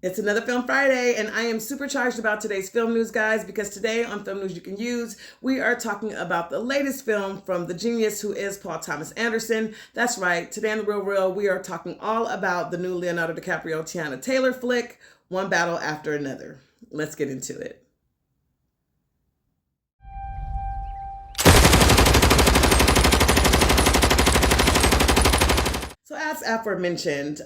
It's another Film Friday, and I am super charged about today's film news, guys, because today on Film News You Can Use, we are talking about the latest film from the genius who is Paul Thomas Anderson. That's right, today on The Real, we are talking all about the new Leonardo DiCaprio, Teyana Taylor flick, One Battle After Another. Let's get into it. So as aforementioned,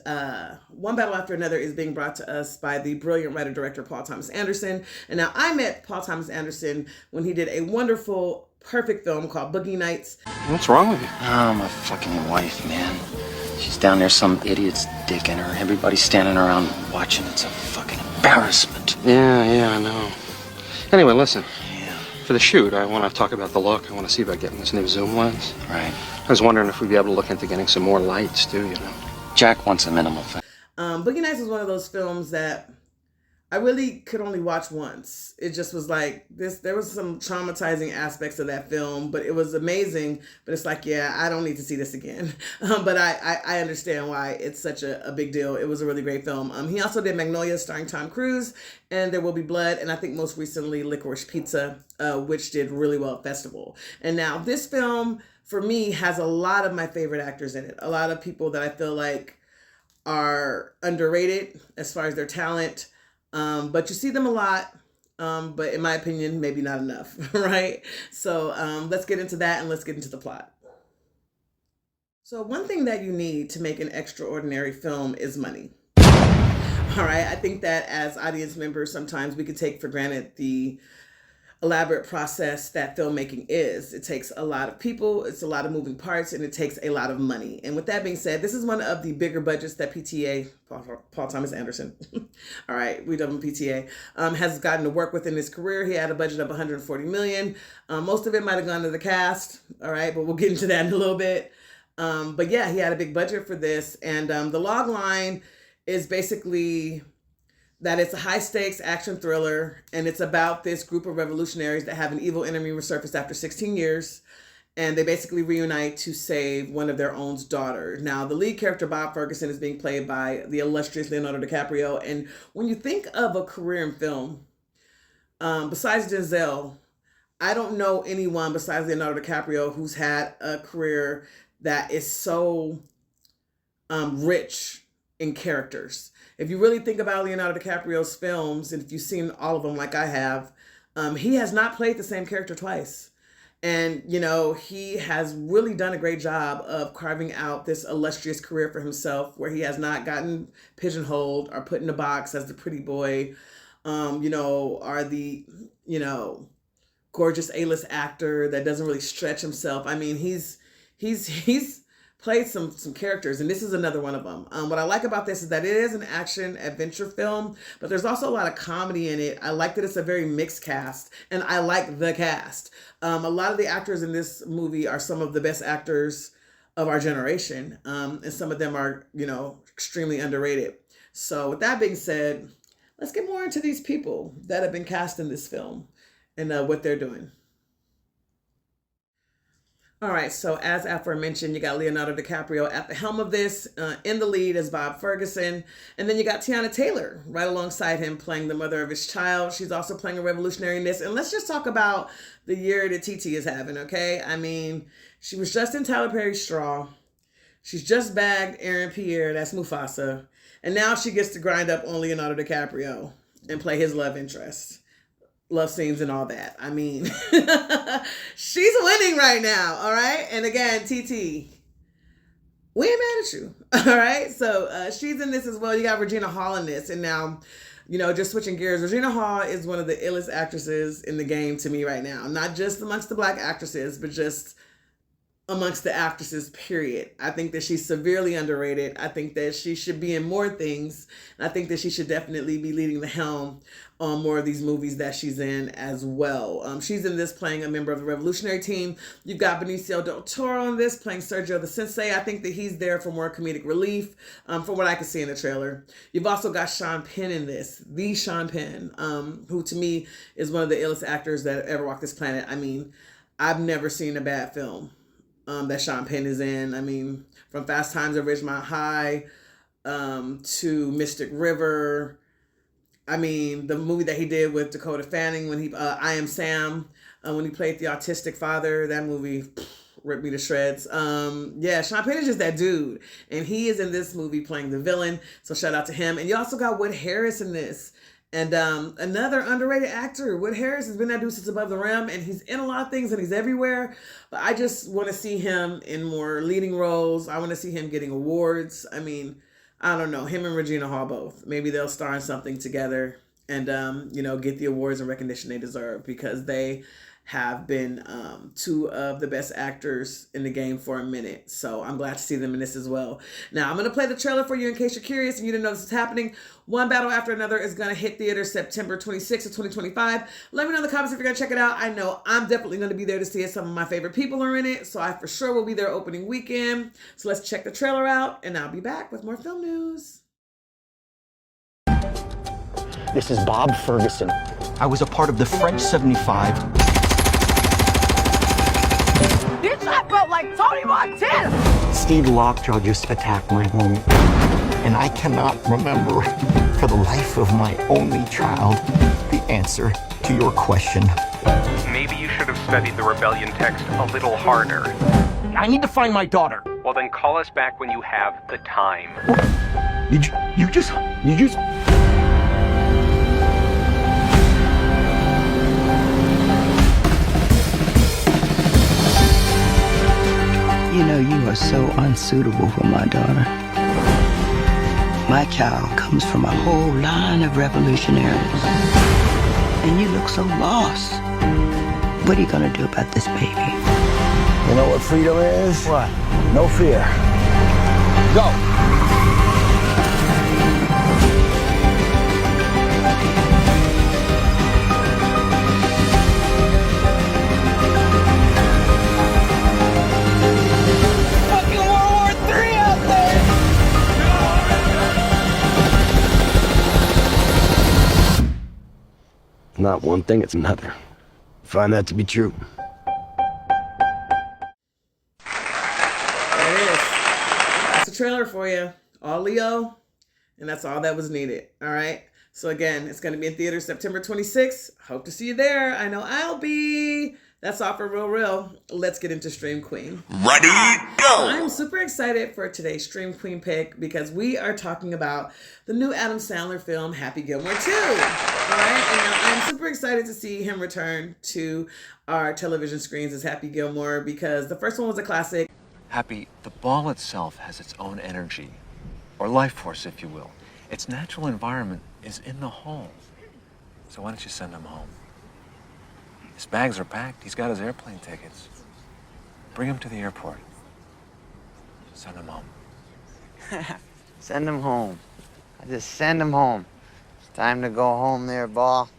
One Battle After Another is being brought to us by the brilliant writer-director Paul Thomas Anderson. And now I met Paul Thomas Anderson when he did a wonderful, perfect film called Boogie Nights. What's wrong with you? Oh, my fucking wife, man. She's down there, some idiot's dicking her. Everybody's standing around watching. It's a fucking embarrassment. Yeah, I know. Anyway, listen. Yeah. For the shoot, I want to talk about the look. I want to see about getting this new zoom lens. Right. I was wondering if we'd be able to look into getting some more lights, too, you know. Jack wants a minimal thing. Boogie Nights was one of those films that I really could only watch once. It just was like this. There was some traumatizing aspects of that film, but it was amazing. But it's like, yeah, I don't need to see this again. But I understand why it's such a big deal. It was a really great film. He also did Magnolia starring Tom Cruise and There Will Be Blood. And I think most recently Licorice Pizza, which did really well at Festival. And now this film for me has a lot of my favorite actors in it. A lot of people that I feel like are underrated as far as their talent. But you see them a lot, but in my opinion, maybe not enough, right? So let's get into that and let's get into the plot. So one thing that you need to make an extraordinary film is money. All right, I think that as audience members, sometimes we could take for granted the elaborate process that filmmaking is. It takes a lot of people, it's a lot of moving parts, and it takes a lot of money. And with that being said, this is one of the bigger budgets that PTA, Paul Thomas Anderson, all right, we done PTA, has gotten to work with in his career. He had a budget of $140 million. Most of it might have gone to the cast, all right, but we'll get into that in a little bit. But yeah, he had a big budget for this. And the log line is basically that it's a high-stakes action thriller, and it's about this group of revolutionaries that have an evil enemy resurfaced after 16 years, and they basically reunite to save one of their own daughter. Now, the lead character, Bob Ferguson, is being played by the illustrious Leonardo DiCaprio, and when you think of a career in film, besides Denzel, I don't know anyone besides Leonardo DiCaprio who's had a career that is so rich in characters. If you really think about Leonardo DiCaprio's films, and if you've seen all of them like I have, he has not played the same character twice. And, you know, he has really done a great job of carving out this illustrious career for himself where he has not gotten pigeonholed or put in a box as the pretty boy, or the, gorgeous A-list actor that doesn't really stretch himself. I mean, he's played some characters, and this is another one of them. What I like about this is that it is an action adventure film, but there's also a lot of comedy in it. I like that it's a very mixed cast, and I like the cast. A lot of the actors in this movie are some of the best actors of our generation, and some of them are, extremely underrated. So with that being said, let's get more into these people that have been cast in this film and what they're doing. All right, so as aforementioned, you got Leonardo DiCaprio at the helm of this. In the lead is Bob Ferguson. And then you got Teyana Taylor right alongside him playing the mother of his child. She's also playing a revolutionary in this. And let's just talk about the year that Tey Teys is having, okay? I mean, she was just in Tyler Perry's Straw. She's just bagged Aaron Pierre, that's Mufasa. And now she gets to grind up on Leonardo DiCaprio and play his love interest. Love scenes and all that. I mean, she's winning right now, all right? And again, TT, we ain't mad at you, all right? So she's in this as well. You got Regina Hall in this. And now, just switching gears, Regina Hall is one of the illest actresses in the game to me right now. Not just amongst the Black actresses, but just amongst the actresses, period. I think that she's severely underrated. I think that she should be in more things. And I think that she should definitely be leading the helm on more of these movies that she's in as well. She's in this playing a member of the revolutionary team. You've got Benicio del Toro in this playing Sergio the Sensei. I think that he's there for more comedic relief from what I can see in the trailer. You've also got Sean Penn in this, the Sean Penn, who to me is one of the illest actors that ever walked this planet. I mean, I've never seen a bad film that Sean Penn is in. I mean, from Fast Times at Ridgemont High to Mystic River, I mean, the movie that he did with Dakota Fanning when he, I Am Sam, when he played the autistic father, that movie ripped me to shreds. Yeah, Sean Penn is just that dude. And he is in this movie playing the villain. So shout out to him. And you also got Wood Harris in this. And another underrated actor. Wood Harris has been that dude since Above the Rim, and he's in a lot of things and he's everywhere. But I just want to see him in more leading roles. I want to see him getting awards. I mean, I don't know, him and Regina Hall both. Maybe they'll star in something together and, get the awards and recognition they deserve, because they have been two of the best actors in the game for a minute. So I'm glad to see them in this as well. Now, I'm going to play the trailer for you in case you're curious and you didn't know this is happening. One Battle After Another is going to hit theaters September 26th of 2025. Let me know in the comments if you're going to check it out. I know I'm definitely going to be there to see it. Some of my favorite people are in it, so I for sure will be there opening weekend. So let's check the trailer out, and I'll be back with more film news. This is Bob Ferguson. I was a part of the French 75. Bitch, I felt like Tony Montana! Steve Lockjaw just attacked my home. And I cannot remember, for the life of my only child, the answer to your question. Maybe you should have studied the rebellion text a little harder. I need to find my daughter. Well, then call us back when you have the time. You just... You know, you are so unsuitable for my daughter. My child comes from a whole line of revolutionaries. And you look so lost. What are you gonna do about this baby? You know what freedom is? What? No fear. Go! Not one thing, it's another. Find that to be true. There it is. That's the trailer for you. All Leo, and that's all that was needed. All right. So again, it's going to be in theaters September 26th. Hope to see you there. I know I'll be. That's all for Real. Let's get into Stream Queen. Ready, go! I'm super excited for today's Stream Queen pick because we are talking about the new Adam Sandler film, Happy Gilmore 2. All right, and now I'm super excited to see him return to our television screens as Happy Gilmore because the first one was a classic. Happy, the ball itself has its own energy, or life force, if you will. Its natural environment is in the home. So why don't you send him home? His bags are packed. He's got his airplane tickets. Bring him to the airport. Send him home. Send him home. I just send him home. It's time to go home there, ball.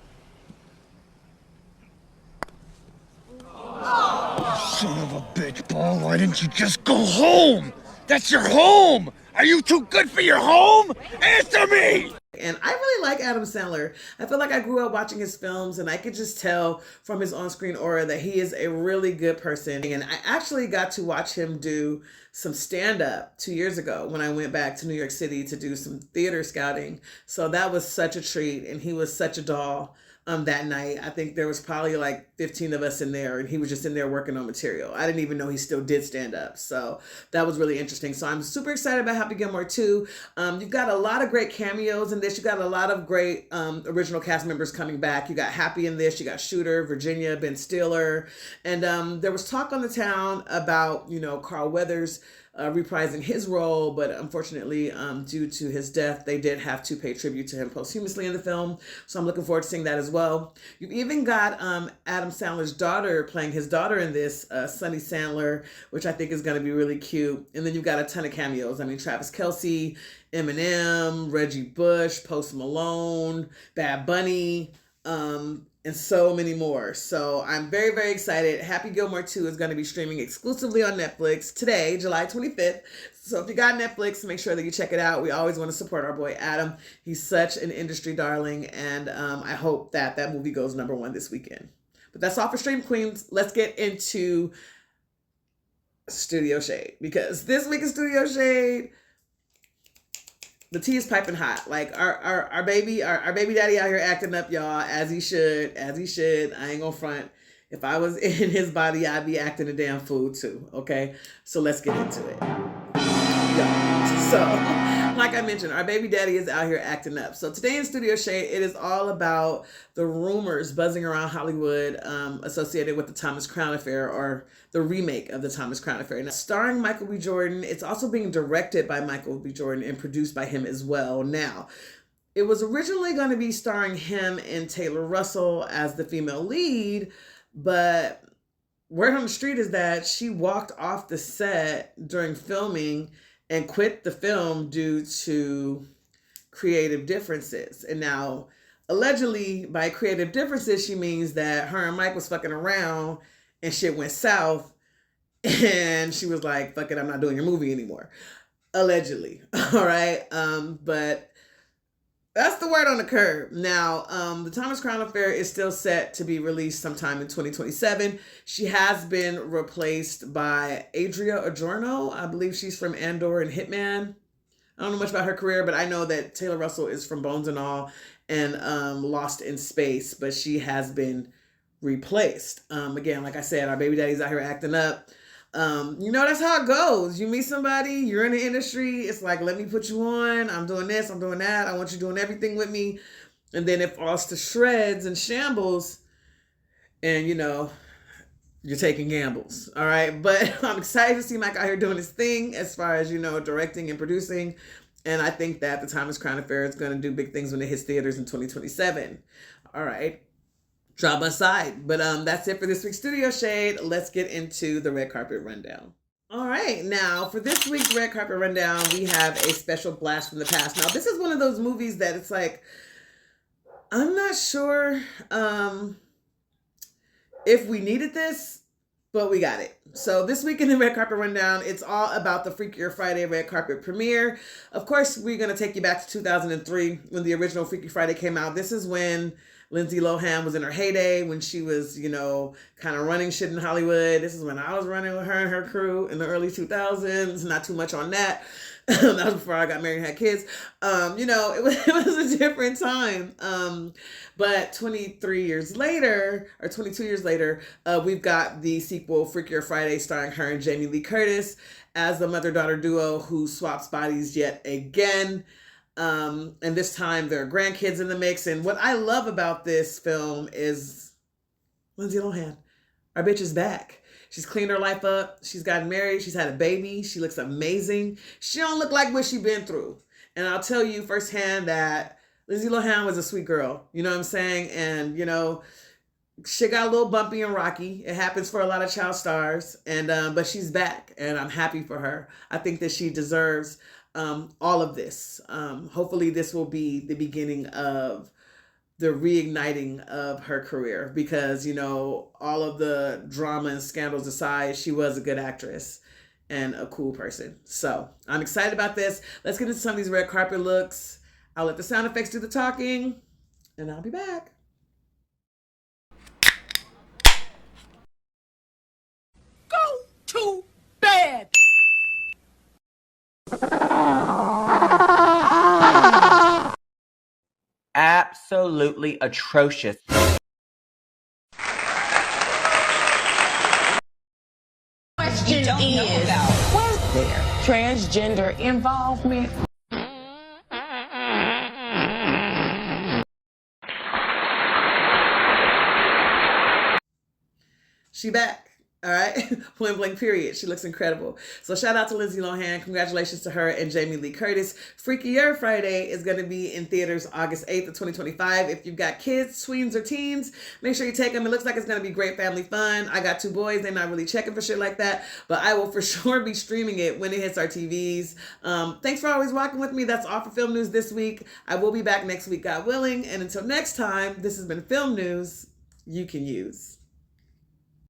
Son of a bitch, Paul, why didn't you just go home? That's your home! Are you too good for your home? Answer me! And I really like Adam Sandler. I feel like I grew up watching his films and I could just tell from his on-screen aura that he is a really good person. And I actually got to watch him do some stand-up 2 years ago when I went back to New York City to do some theater scouting. So that was such a treat and he was such a doll. That night, I think there was probably like 15 of us in there and he was just in there working on material. I didn't even know he still did stand up. So that was really interesting. So I'm super excited about Happy Gilmore 2. You've got a lot of great cameos in this. You got a lot of great original cast members coming back. You got Happy in this. You got Shooter, Virginia, Ben Stiller. And there was talk on the town about, Carl Weathers reprising his role, but unfortunately, due to his death, they did have to pay tribute to him posthumously in the film. So I'm looking forward to seeing that as well. You've even got Adam Sandler's daughter playing his daughter in this, Sunny Sandler, which I think is going to be really cute. And then you've got a ton of cameos. I mean, Travis Kelce, Eminem, Reggie Bush, Post Malone, Bad Bunny, and so many more. So I'm very, very excited. Happy Gilmore 2 is going to be streaming exclusively on Netflix today, July 25th. So if you got Netflix, make sure that you check it out. We always want to support our boy Adam. He's such an industry darling, and I hope that that movie goes #1 this weekend. But that's all for Stream Queens. Let's get into Studio Shade, because this week in Studio Shade, the tea is piping hot. Like our baby daddy out here acting up, y'all, as he should. I ain't gonna front. If I was in his body, I'd be acting a damn fool too. Okay, so let's get into it. So, like I mentioned, our baby daddy is out here acting up. So today in Studio Shade, it is all about the rumors buzzing around Hollywood associated with the Thomas Crown Affair, or the remake of the Thomas Crown Affair. Now, starring Michael B. Jordan, it's also being directed by Michael B. Jordan and produced by him as well. Now, it was originally going to be starring him and Taylor Russell as the female lead, but word on the street is that she walked off the set during filming and quit the film due to creative differences. And now, allegedly, by creative differences, she means that her and Mike was fucking around and shit went south. And she was like, fuck it, I'm not doing your movie anymore. Allegedly. All right. But that's the word on the curb. Now, the Thomas Crown Affair is still set to be released sometime in 2027. She has been replaced by Adria Arjona. I believe she's from Andor and Hitman. I don't know much about her career, but I know that Taylor Russell is from Bones and All and Lost in Space, but she has been replaced. Again, like I said, our baby daddy's out here acting up. That's how it goes. You meet somebody, you're in the industry, it's like, let me put you on, I'm doing this, I'm doing that, I want you doing everything with me, and then it falls to shreds and shambles, and you're taking gambles. All right, but I'm excited to see Mike out here doing his thing as far as directing and producing, and I think that the Thomas Crown Affair is going to do big things when it hits theaters in 2027. All right, drama aside, but that's it for this week's Studio Shade. Let's get into the red carpet rundown. All right, now for this week's red carpet rundown, we have a special blast from the past. Now, this is one of those movies that it's like, I'm not sure if we needed this, but we got it. So this week in the red carpet rundown, it's all about the Freakier Friday red carpet premiere. Of course, we're going to take you back to 2003 when the original Freaky Friday came out. This is when Lindsay Lohan was in her heyday, when she was, kind of running shit in Hollywood. This is when I was running with her and her crew in the early 2000s. Not too much on that. That was before I got married and had kids. It was a different time. But 23 years later, or 22 years later, we've got the sequel, Freakier Friday, starring her and Jamie Lee Curtis as the mother-daughter duo who swaps bodies yet again. And this time there are grandkids in the mix. And what I love about this film is Lindsay Lohan. Our bitch is back. She's cleaned her life up. She's gotten married. She's had a baby. She looks amazing. She don't look like what she been through. And I'll tell you firsthand that Lindsay Lohan was a sweet girl. You know what I'm saying? And, shit got a little bumpy and rocky. It happens for a lot of child stars. And but she's back. And I'm happy for her. I think that she deserves all of this. Hopefully this will be the beginning of the reigniting of her career, because all of the drama and scandals aside, she was a good actress and a cool person. So I'm excited about this. Let's get into some of these red carpet looks. I'll let the sound effects do the talking, and I'll be back. Go to bed. Absolutely atrocious. Question is, was there transgender involvement? She back. All right. Point blank period. She looks incredible. So shout out to Lindsay Lohan. Congratulations to her and Jamie Lee Curtis. Freakier Friday is going to be in theaters August 8th of 2025. If you've got kids, tweens, or teens, make sure you take them. It looks like it's going to be great family fun. I got 2 boys. They're not really checking for shit like that, but I will for sure be streaming it when it hits our TVs. Thanks for always rocking with me. That's all for Film News this week. I will be back next week, God willing. And until next time, this has been Film News you can use.